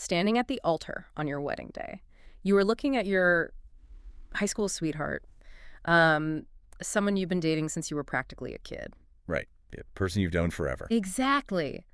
standing at the altar on your wedding day. You were looking at your high school sweetheart, someone you've been dating since you were practically a kid. Right. Yeah, person you've known forever. Exactly.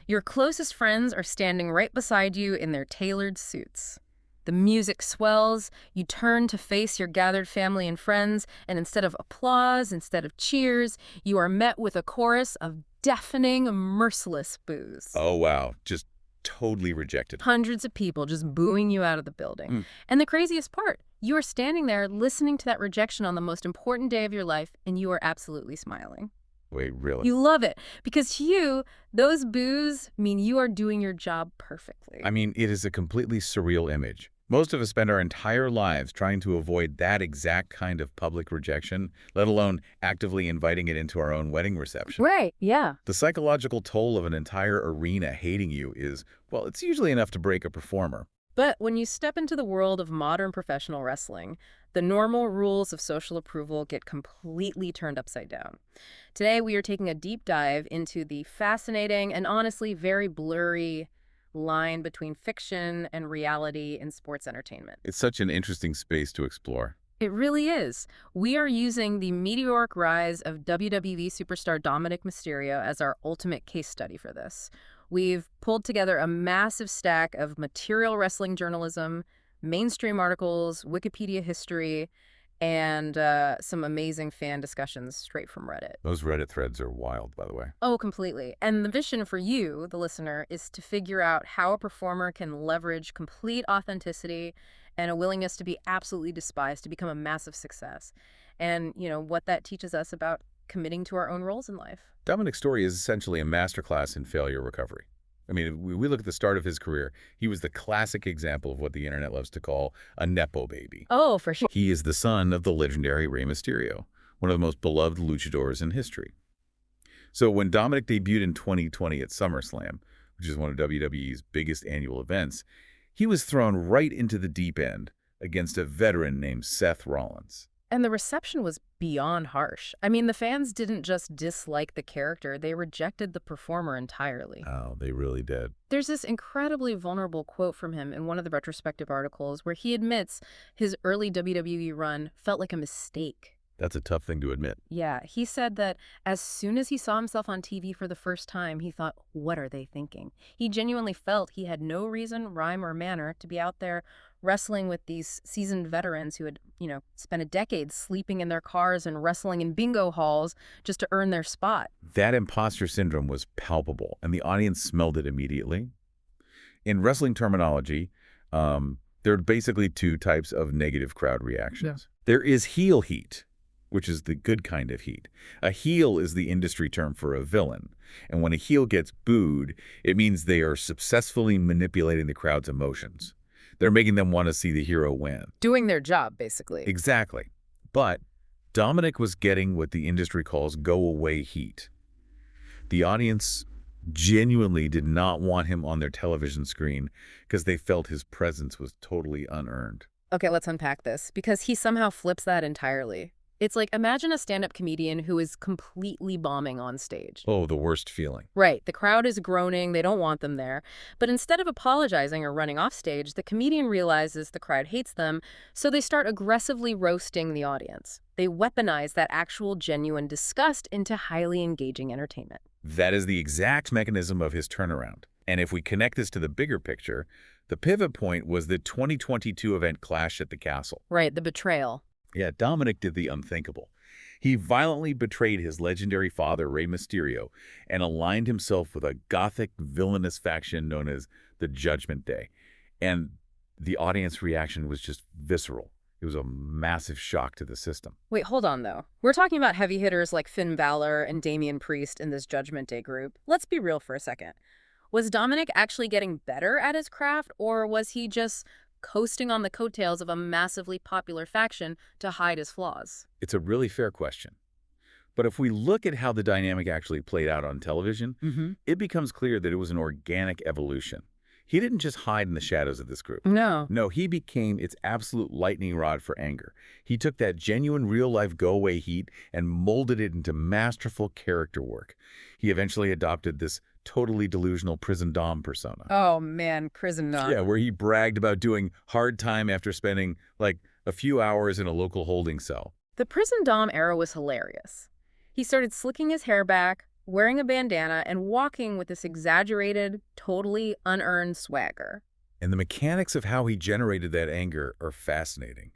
Your closest friends are standing right beside you in their tailored suits. The music swells, you turn to face your gathered family and friends, and instead of applause, instead of cheers, you are met with a chorus of deafening, merciless boos. Oh, wow. Just totally rejected. Hundreds of people just booing you out of the building. And the craziest part, you are standing there listening to that rejection on the most important day of your life, and you are absolutely smiling. Wait, really? You love it, because to you, those boos mean you are doing your job perfectly. I mean, it is a completely surreal image. Most of us spend our entire lives trying to avoid that exact kind of public rejection, let alone actively inviting it into our own wedding reception. Right, yeah. The psychological toll of an entire arena hating you is, well, it's usually enough to break a performer. But when you step into the world of modern professional wrestling, the normal rules of social approval get completely turned upside down. Today, we are taking a deep dive into the fascinating and honestly very blurry line between fiction and reality in sports entertainment. It's such an interesting space to explore. It really is. We are using the meteoric rise of WWE superstar Dominik Mysterio as our ultimate case study for this. We've pulled together a massive stack of material wrestling journalism, mainstream articles, Wikipedia history, and some amazing fan discussions straight from Reddit. Those Reddit threads are wild, by the way. Oh, completely. And the vision for you, the listener, is to figure out how a performer can leverage complete authenticity and a willingness to be absolutely despised to become a massive success. And, what that teaches us about committing to our own roles in life. Dominik's story is essentially a masterclass in failure recovery. I mean, we look at the start of his career, he was the classic example of what the internet loves to call a Nepo baby. Oh, for sure. He is the son of the legendary Rey Mysterio, one of the most beloved luchadors in history. So when Dominik debuted in 2020 at SummerSlam, which is one of WWE's biggest annual events, he was thrown right into the deep end against a veteran named Seth Rollins. And the reception was beyond harsh. I mean, the fans didn't just dislike the character, they rejected the performer entirely. Oh, they really did. There's this incredibly vulnerable quote from him in one of the retrospective articles where he admits his early WWE run felt like a mistake. That's a tough thing to admit. Yeah, he said that as soon as he saw himself on TV for the first time, he thought, what are they thinking? He genuinely felt he had no reason, rhyme, or manner to be out there wrestling with these seasoned veterans who had, spent a decade sleeping in their cars and wrestling in bingo halls just to earn their spot. That imposter syndrome was palpable, and the audience smelled it immediately. In wrestling terminology, there are basically two types of negative crowd reactions. Yeah. There is heel heat, which is the good kind of heat. A heel is the industry term for a villain. And when a heel gets booed, it means they are successfully manipulating the crowd's emotions. They're making them want to see the hero win. Doing their job, basically. Exactly. But Dominik was getting what the industry calls go-away heat. The audience genuinely did not want him on their television screen because they felt his presence was totally unearned. Okay, let's unpack this, because he somehow flips that entirely. It's like, imagine a stand-up comedian who is completely bombing on stage. Oh, the worst feeling. Right. The crowd is groaning. They don't want them there. But instead of apologizing or running off stage, the comedian realizes the crowd hates them, so they start aggressively roasting the audience. They weaponize that actual genuine disgust into highly engaging entertainment. That is the exact mechanism of his turnaround. And if we connect this to the bigger picture, the pivot point was the 2022 event Clash at the Castle. Right, the betrayal. Yeah, Dominik did the unthinkable. He violently betrayed his legendary father, Rey Mysterio, and aligned himself with a gothic, villainous faction known as the Judgment Day. And the audience reaction was just visceral. It was a massive shock to the system. Wait, hold on, though. We're talking about heavy hitters like Finn Balor and Damian Priest in this Judgment Day group. Let's be real for a second. Was Dominik actually getting better at his craft, or was he just coasting on the coattails of a massively popular faction to hide his flaws? It's a really fair question. But if we look at how the dynamic actually played out on television, it becomes clear that it was an organic evolution. He didn't just hide in the shadows of this group. No, he became its absolute lightning rod for anger. He took that genuine real-life go-away heat and molded it into masterful character work. He eventually adopted this totally delusional prison dom persona. Oh, man, prison dom. Yeah, where he bragged about doing hard time after spending, like, a few hours in a local holding cell. The prison dom era was hilarious. He started slicking his hair back, wearing a bandana, and walking with this exaggerated, totally unearned swagger. And the mechanics of how he generated that anger are fascinating.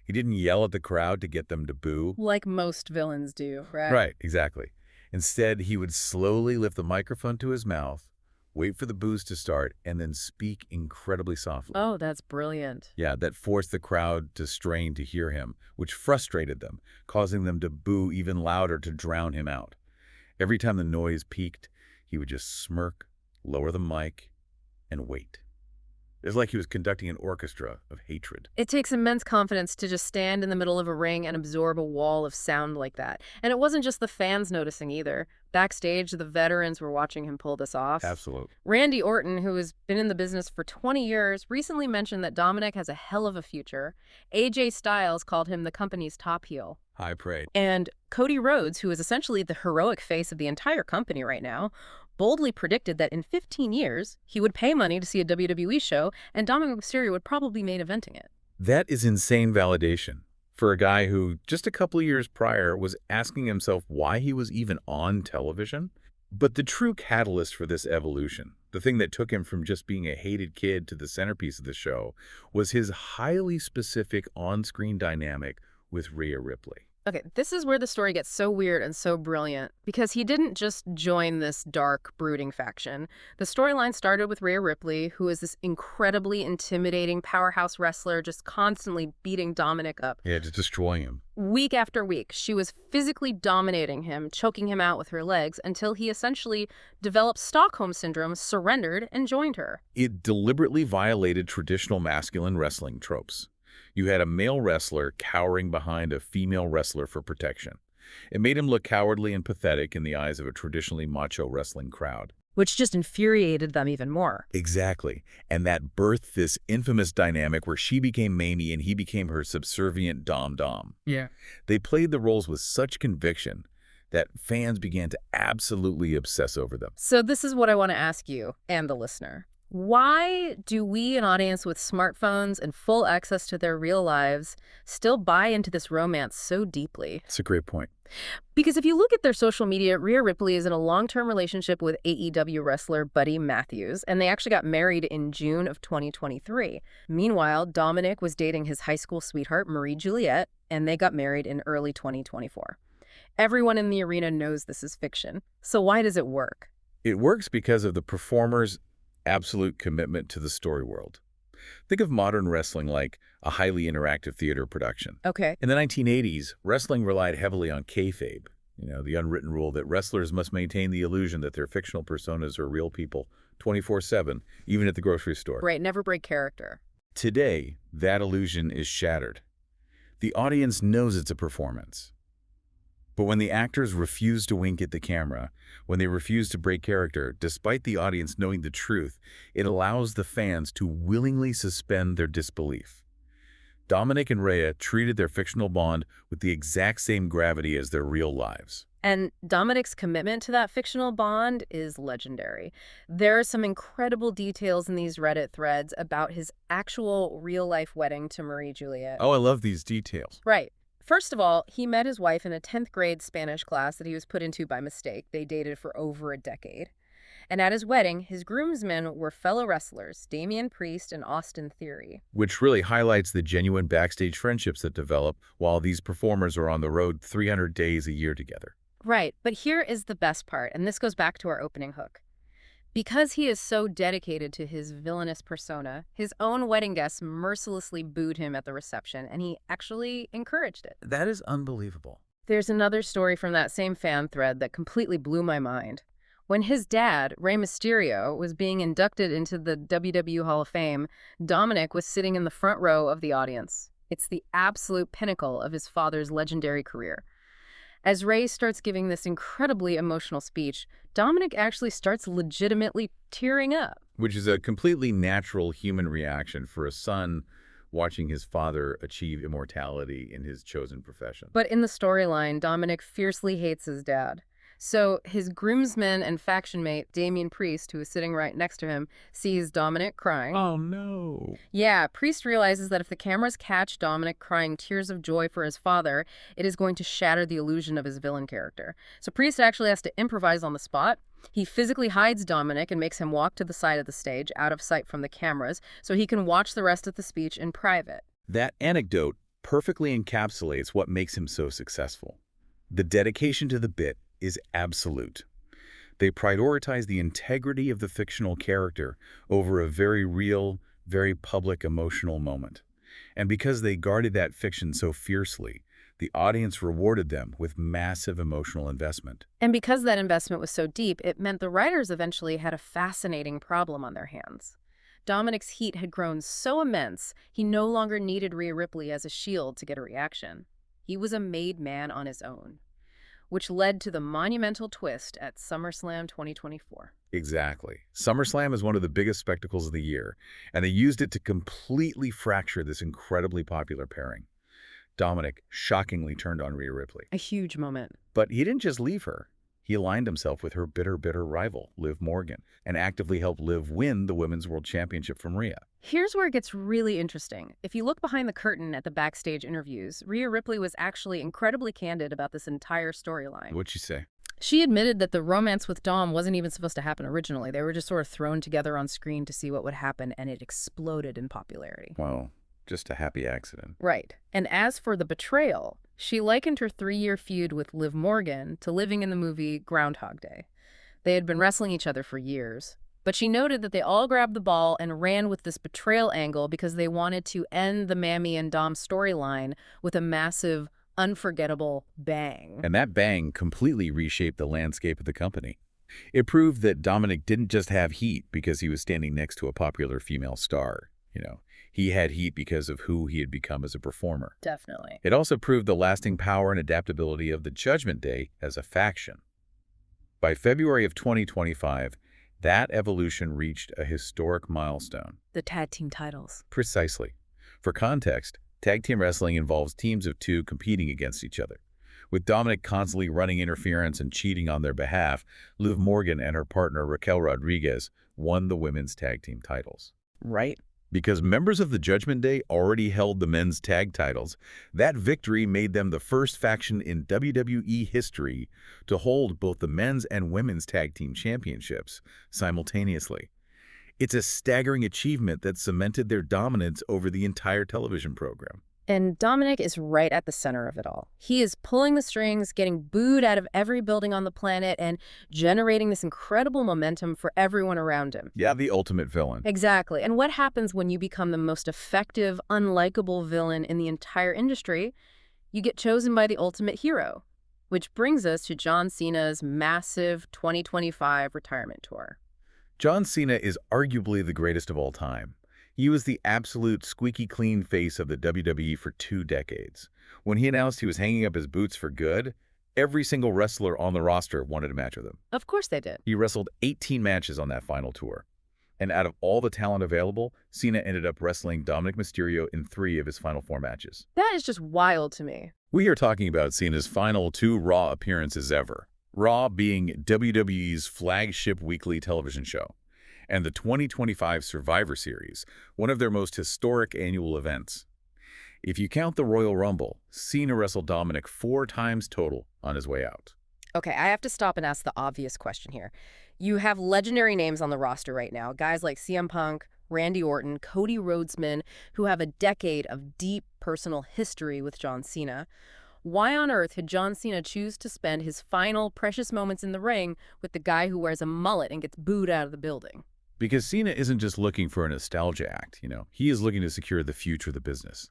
He didn't yell at the crowd to get them to boo. Like most villains do, right? Right, exactly. Instead, he would slowly lift the microphone to his mouth, wait for the boos to start, and then speak incredibly softly. Oh, that's brilliant. Yeah, that forced the crowd to strain to hear him, which frustrated them, causing them to boo even louder to drown him out. Every time the noise peaked, he would just smirk, lower the mic, and wait. It's like he was conducting an orchestra of hatred. It takes immense confidence to just stand in the middle of a ring and absorb a wall of sound like that. And it wasn't just the fans noticing either. Backstage, the veterans were watching him pull this off. Absolutely. Randy Orton, who has been in the business for 20 years, recently mentioned that Dominik has a hell of a future. AJ Styles called him the company's top heel. High praise. And Cody Rhodes, who is essentially the heroic face of the entire company right now, boldly predicted that in 15 years, he would pay money to see a WWE show, and Dominik Mysterio would probably be main eventing it. That is insane validation for a guy who, just a couple of years prior, was asking himself why he was even on television. But the true catalyst for this evolution, the thing that took him from just being a hated kid to the centerpiece of the show, was his highly specific on-screen dynamic with Rhea Ripley. Okay, this is where the story gets so weird and so brilliant, because he didn't just join this dark, brooding faction. The storyline started with Rhea Ripley, who is this incredibly intimidating powerhouse wrestler just constantly beating Dominik up. Yeah, just destroying him. Week after week, she was physically dominating him, choking him out with her legs, until he essentially developed Stockholm Syndrome, surrendered, and joined her. It deliberately violated traditional masculine wrestling tropes. You had a male wrestler cowering behind a female wrestler for protection. It made him look cowardly and pathetic in the eyes of a traditionally macho wrestling crowd. Which just infuriated them even more. Exactly. And that birthed this infamous dynamic where she became Mamie and he became her subservient dom-dom. Yeah. They played the roles with such conviction that fans began to absolutely obsess over them. So this is what I want to ask you and the listener. Why do we, an audience with smartphones and full access to their real lives, still buy into this romance so deeply? That's a great point. Because if you look at their social media, Rhea Ripley is in a long-term relationship with AEW wrestler Buddy Matthews, and they actually got married in June of 2023. Meanwhile, Dominik was dating his high school sweetheart, Marie Juliette, and they got married in early 2024. Everyone in the arena knows this is fiction. So why does it work? It works because of the performer's absolute commitment to the story world. Think of modern wrestling like a highly interactive theater production. Okay. In the 1980s, wrestling relied heavily on kayfabe, the unwritten rule that wrestlers must maintain the illusion that their fictional personas are real people 24/7, even at the grocery store. Right, never break character. Today, that illusion is shattered. The audience knows it's a performance. But when the actors refuse to wink at the camera, when they refuse to break character, despite the audience knowing the truth, it allows the fans to willingly suspend their disbelief. Dominik and Rhea treated their fictional bond with the exact same gravity as their real lives. And Dominik's commitment to that fictional bond is legendary. There are some incredible details in these Reddit threads about his actual real-life wedding to Marie Juliette. Oh, I love these details. Right. First of all, he met his wife in a 10th grade Spanish class that he was put into by mistake. They dated for over a decade. And at his wedding, his groomsmen were fellow wrestlers, Damian Priest and Austin Theory. Which really highlights the genuine backstage friendships that develop while these performers are on the road 300 days a year together. Right, but here is the best part, and this goes back to our opening hook. Because he is so dedicated to his villainous persona, his own wedding guests mercilessly booed him at the reception, and he actually encouraged it. That is unbelievable. There's another story from that same fan thread that completely blew my mind. When his dad, Rey Mysterio, was being inducted into the WWE Hall of Fame, Dominik was sitting in the front row of the audience. It's the absolute pinnacle of his father's legendary career. As Rey starts giving this incredibly emotional speech, Dominik actually starts legitimately tearing up. Which is a completely natural human reaction for a son watching his father achieve immortality in his chosen profession. But in the storyline, Dominik fiercely hates his dad. So his groomsman and faction mate, Damian Priest, who is sitting right next to him, sees Dominik crying. Oh, no. Yeah, Priest realizes that if the cameras catch Dominik crying tears of joy for his father, it is going to shatter the illusion of his villain character. So Priest actually has to improvise on the spot. He physically hides Dominik and makes him walk to the side of the stage, out of sight from the cameras, so he can watch the rest of the speech in private. That anecdote perfectly encapsulates what makes him so successful. The dedication to the bit is absolute. They prioritize the integrity of the fictional character over a very real, very public emotional moment. And because they guarded that fiction so fiercely, the audience rewarded them with massive emotional investment. And because that investment was so deep, it meant the writers eventually had a fascinating problem on their hands. Dominik's heat had grown so immense, he no longer needed Rhea Ripley as a shield to get a reaction. He was a made man on his own, which led to the monumental twist at SummerSlam 2024. Exactly. SummerSlam is one of the biggest spectacles of the year, and they used it to completely fracture this incredibly popular pairing. Dominik shockingly turned on Rhea Ripley. A huge moment. But he didn't just leave her. He aligned himself with her bitter rival, Liv Morgan, and actively helped Liv win the Women's World Championship from Rhea. Here's where it gets really interesting. If you look behind the curtain at the backstage interviews, Rhea Ripley was actually incredibly candid about this entire storyline. What'd she say? She admitted that the romance with Dom wasn't even supposed to happen originally. They were just sort of thrown together on screen to see what would happen, and it exploded in popularity. Well, just a happy accident. Right. And as for the betrayal, she likened her 3-year feud with Liv Morgan to living in the movie Groundhog Day. They had been wrestling each other for years. But she noted that they all grabbed the ball and ran with this betrayal angle because they wanted to end the Mammy and Dom storyline with a massive, unforgettable bang. And that bang completely reshaped the landscape of the company. It proved that Dominik didn't just have heat because he was standing next to a popular female star. He had heat because of who he had become as a performer. Definitely. It also proved the lasting power and adaptability of the Judgment Day as a faction. By February of 2025, that evolution reached a historic milestone. The tag team titles. Precisely. For context, tag team wrestling involves teams of two competing against each other. With Dominik constantly running interference and cheating on their behalf, Liv Morgan and her partner Raquel Rodriguez won the women's tag team titles. Right. Because members of the Judgment Day already held the men's tag titles, that victory made them the first faction in WWE history to hold both the men's and women's tag team championships simultaneously. It's a staggering achievement that cemented their dominance over the entire television program. And Dominik is right at the center of it all. He is pulling the strings, getting booed out of every building on the planet, and generating this incredible momentum for everyone around him. Yeah, the ultimate villain. Exactly. And what happens when you become the most effective, unlikable villain in the entire industry? You get chosen by the ultimate hero. Which brings us to John Cena's massive 2025 retirement tour. John Cena is arguably the greatest of all time. He was the absolute squeaky clean face of the WWE for 2 decades. When he announced he was hanging up his boots for good, every single wrestler on the roster wanted to match with him. Of course they did. He wrestled 18 matches on that final tour. And out of all the talent available, Cena ended up wrestling Dominik Mysterio in 3 of his final 4 matches. That is just wild to me. We are talking about Cena's final 2 Raw appearances ever. Raw being WWE's flagship weekly television show, and the 2025 Survivor Series, one of their most historic annual events. If you count the Royal Rumble, Cena wrestled Dominik 4 times total on his way out. Okay, I have to stop and ask the obvious question here. You have legendary names on the roster right now, guys like CM Punk, Randy Orton, Cody Rhodesman, who have a decade of deep personal history with John Cena. Why on earth did John Cena choose to spend his final precious moments in the ring with the guy who wears a mullet and gets booed out of the building? Because Cena isn't just looking for a nostalgia act, he is looking to secure the future of the business.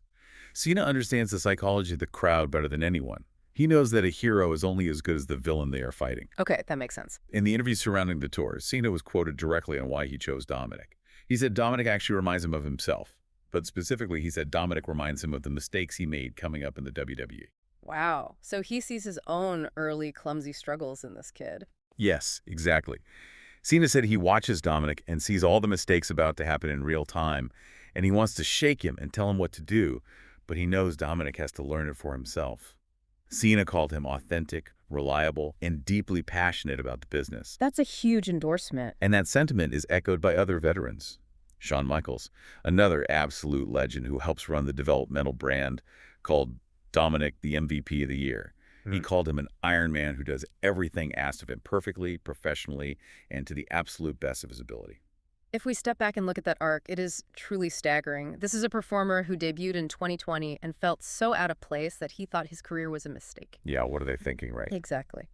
Cena understands the psychology of the crowd better than anyone. He knows that a hero is only as good as the villain they are fighting. Okay, that makes sense. In the interview surrounding the tour, Cena was quoted directly on why he chose Dominik. He said Dominik actually reminds him of himself, but specifically he said Dominik reminds him of the mistakes he made coming up in the WWE. Wow, so he sees his own early clumsy struggles in this kid. Yes, exactly. Cena said he watches Dominik and sees all the mistakes about to happen in real time, and he wants to shake him and tell him what to do, but he knows Dominik has to learn it for himself. Cena called him authentic, reliable, and deeply passionate about the business. That's a huge endorsement. And that sentiment is echoed by other veterans. Shawn Michaels, another absolute legend who helps run the developmental brand, called Dominik the MVP of the year. He called him an Iron Man who does everything asked of him perfectly, professionally, and to the absolute best of his ability. If we step back and look at that arc, it is truly staggering. This is a performer who debuted in 2020 and felt so out of place that he thought his career was a mistake. Yeah, what are they thinking, right? Exactly.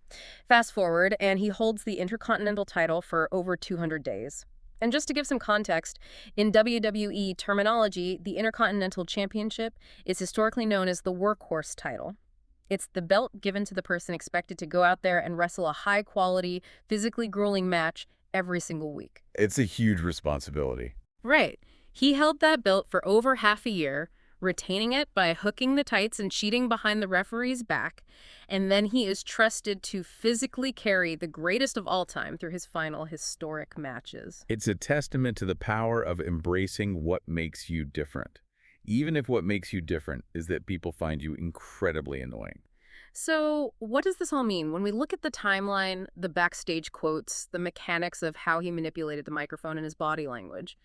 Fast forward, and he holds the Intercontinental title for over 200 days. And just to give some context, in WWE terminology, the Intercontinental Championship is historically known as the workhorse title. It's the belt given to the person expected to go out there and wrestle a high-quality, physically grueling match every single week. It's a huge responsibility. Right. He held that belt for over half a year, retaining it by hooking the tights and cheating behind the referee's back, and then he is trusted to physically carry the greatest of all time through his final historic matches. It's a testament to the power of embracing what makes you different, even if what makes you different is that people find you incredibly annoying. So, what does this all mean? When we look at the timeline, the backstage quotes, the mechanics of how he manipulated the microphone and his body language,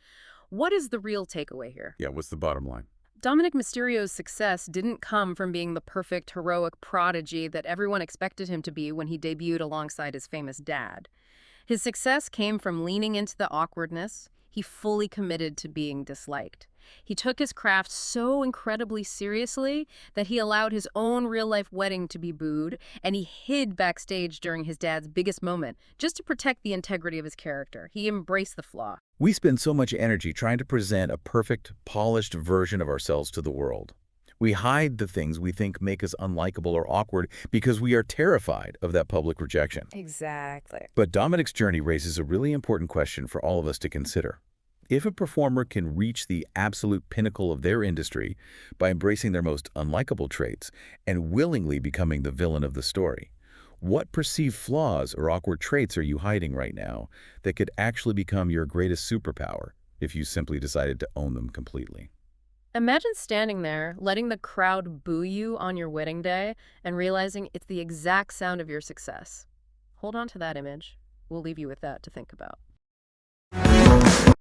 what is the real takeaway here? Yeah, what's the bottom line? Dominik Mysterio's success didn't come from being the perfect, heroic prodigy that everyone expected him to be when he debuted alongside his famous dad. His success came from leaning into the awkwardness. He fully committed to being disliked. He took his craft so incredibly seriously that he allowed his own real-life wedding to be booed, and he hid backstage during his dad's biggest moment just to protect the integrity of his character. He embraced the flaw. We spend so much energy trying to present a perfect, polished version of ourselves to the world. We hide the things we think make us unlikable or awkward because we are terrified of that public rejection. Exactly. But Dominik's journey raises a really important question for all of us to consider. If a performer can reach the absolute pinnacle of their industry by embracing their most unlikable traits and willingly becoming the villain of the story, what perceived flaws or awkward traits are you hiding right now that could actually become your greatest superpower if you simply decided to own them completely? Imagine standing there, letting the crowd boo you on your wedding day and realizing it's the exact sound of your success. Hold on to that image. We'll leave you with that to think about.